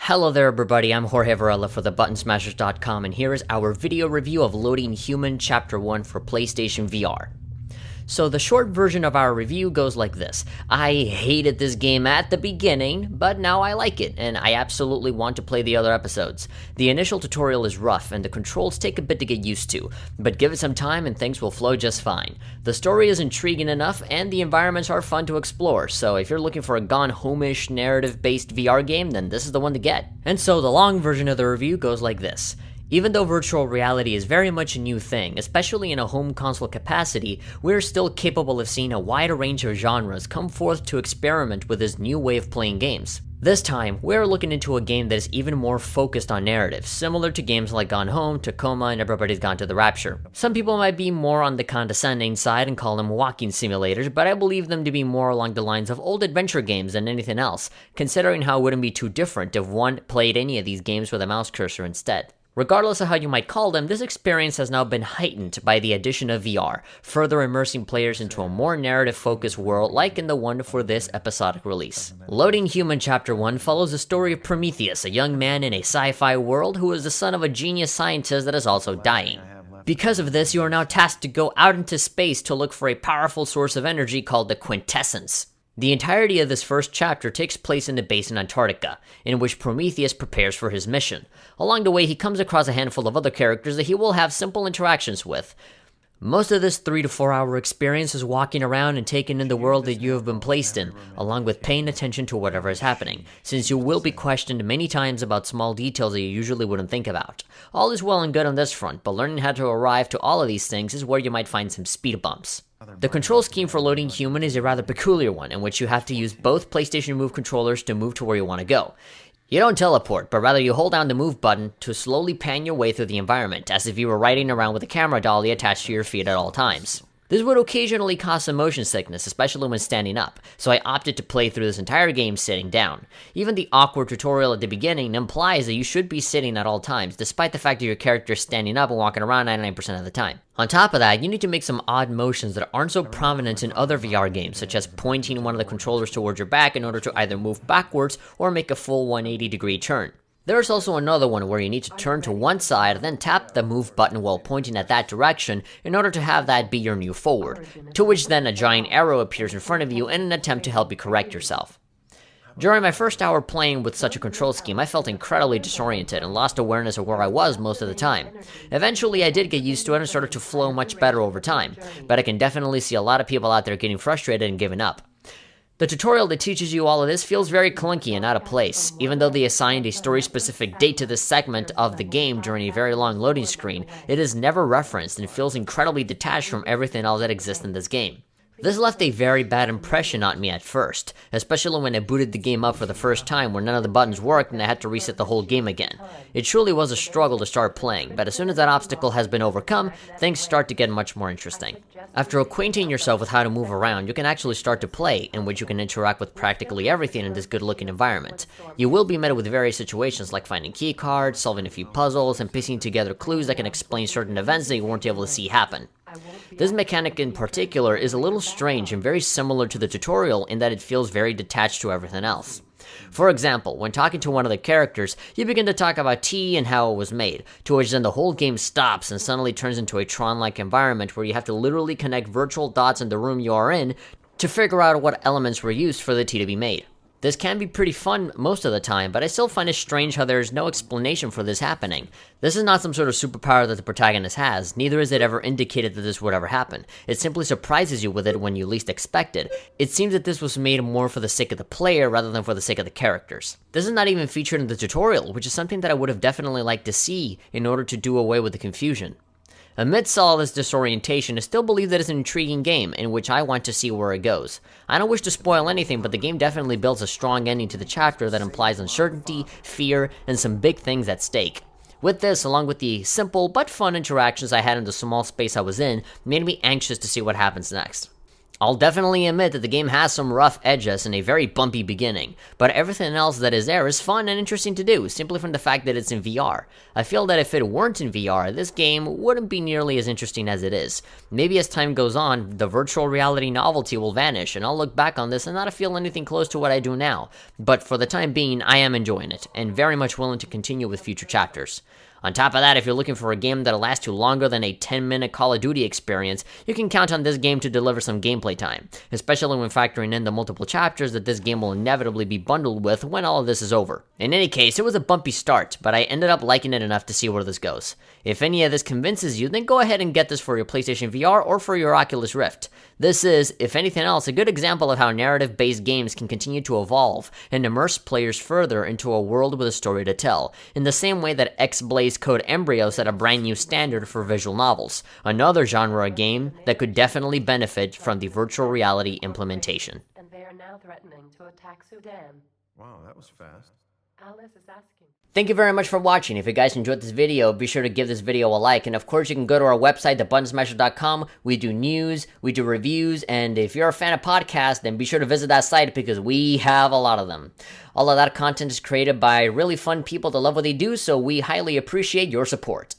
Hello there everybody, I'm Jorge Varela for thebuttonsmashers.com and here is our video review of Loading Human Chapter 1 for PlayStation VR. So the short version of our review goes like this. I hated this game at the beginning, but now I like it, and I absolutely want to play the other episodes. The initial tutorial is rough, and the controls take a bit to get used to, but give it some time and things will flow just fine. The story is intriguing enough, and the environments are fun to explore, so if you're looking for a Gone Home-ish narrative-based VR game, then this is the one to get. And so the long version of the review goes like this. Even though virtual reality is very much a new thing, especially in a home console capacity, we're still capable of seeing a wider range of genres come forth to experiment with this new way of playing games. This time, we're looking into a game that is even more focused on narrative, similar to games like Gone Home, Tacoma, and Everybody's Gone to the Rapture. Some people might be more on the condescending side and call them walking simulators, but I believe them to be more along the lines of old adventure games than anything else, considering how it wouldn't be too different if one played any of these games with a mouse cursor instead. Regardless of how you might call them, this experience has now been heightened by the addition of VR, further immersing players into a more narrative-focused world like in the one for this episodic release. Loading Human Chapter 1 follows the story of Prometheus, a young man in a sci-fi world who is the son of a genius scientist that is also dying. Because of this, you are now tasked to go out into space to look for a powerful source of energy called the Quintessence. The entirety of this first chapter takes place in the base in Antarctica, in which Prometheus prepares for his mission. Along the way, he comes across a handful of other characters that he will have simple interactions with. Most of this 3 to 4 hour experience is walking around and taking in the world that you have been placed in, along with paying attention to whatever is happening, since you will be questioned many times about small details that you usually wouldn't think about. All is well and good on this front, but learning how to arrive to all of these things is where you might find some speed bumps. The control scheme for Loading Human is a rather peculiar one, in which you have to use both PlayStation Move controllers to move to where you want to go. You don't teleport, but rather you hold down the move button to slowly pan your way through the environment, as if you were riding around with a camera dolly attached to your feet at all times. This would occasionally cause some motion sickness, especially when standing up, so I opted to play through this entire game sitting down. Even the awkward tutorial at the beginning implies that you should be sitting at all times, despite the fact that your character is standing up and walking around 99% of the time. On top of that, you need to make some odd motions that aren't so prominent in other VR games, such as pointing one of the controllers towards your back in order to either move backwards or make a full 180-degree turn. There is also another one where you need to turn to one side, then tap the move button while pointing at that direction in order to have that be your new forward, to which then a giant arrow appears in front of you in an attempt to help you correct yourself. During my first hour playing with such a control scheme, I felt incredibly disoriented and lost awareness of where I was most of the time. Eventually, I did get used to it and started to flow much better over time, but I can definitely see a lot of people out there getting frustrated and giving up. The tutorial that teaches you all of this feels very clunky and out of place, even though they assigned a story-specific date to this segment of the game during a very long loading screen. It is never referenced and feels incredibly detached from everything else that exists in this game. This left a very bad impression on me at first, especially when I booted the game up for the first time where none of the buttons worked and I had to reset the whole game again. It truly was a struggle to start playing, but as soon as that obstacle has been overcome, things start to get much more interesting. After acquainting yourself with how to move around, you can actually start to play, in which you can interact with practically everything in this good-looking environment. You will be met with various situations like finding key cards, solving a few puzzles, and piecing together clues that can explain certain events that you weren't able to see happen. This mechanic in particular is a little strange and very similar to the tutorial in that it feels very detached to everything else. For example, when talking to one of the characters, you begin to talk about tea and how it was made, to which then the whole game stops and suddenly turns into a Tron-like environment where you have to literally connect virtual dots in the room you are in to figure out what elements were used for the tea to be made. This can be pretty fun most of the time, but I still find it strange how there is no explanation for this happening. This is not some sort of superpower that the protagonist has, neither is it ever indicated that this would ever happen. It simply surprises you with it when you least expect it. It seems that this was made more for the sake of the player rather than for the sake of the characters. This is not even featured in the tutorial, which is something that I would have definitely liked to see in order to do away with the confusion. Amidst all this disorientation, I still believe that it's an intriguing game, in which I want to see where it goes. I don't wish to spoil anything, but the game definitely builds a strong ending to the chapter that implies uncertainty, fear, and some big things at stake. With this, along with the simple but fun interactions I had in the small space I was in, made me anxious to see what happens next. I'll definitely admit that the game has some rough edges and a very bumpy beginning, but everything else that is there is fun and interesting to do, simply from the fact that it's in VR. I feel that if it weren't in VR, this game wouldn't be nearly as interesting as it is. Maybe as time goes on, the virtual reality novelty will vanish, and I'll look back on this and not feel anything close to what I do now, but for the time being, I am enjoying it, and very much willing to continue with future chapters. On top of that, if you're looking for a game that'll last you longer than a 10-minute Call of Duty experience, you can count on this game to deliver some gameplay time, especially when factoring in the multiple chapters that this game will inevitably be bundled with when all of this is over. In any case, it was a bumpy start, but I ended up liking it enough to see where this goes. If any of this convinces you, then go ahead and get this for your PlayStation VR or for your Oculus Rift. This is, if anything else, a good example of how narrative-based games can continue to evolve and immerse players further into a world with a story to tell, in the same way that X-Blaze Code Embryo set a brand new standard for visual novels, another genre game that could definitely benefit from the virtual reality implementation. And they are now threatening to attack Sudan. Wow, that was fast. Alice is asking. Thank you very much for watching. If you guys enjoyed this video, be sure to give this video a like. And of course, you can go to our website, thebuttonsmasher.com. We do news, we do reviews, and if you're a fan of podcasts, then be sure to visit that site because we have a lot of them. All of that content is created by really fun people that love what they do, so we highly appreciate your support.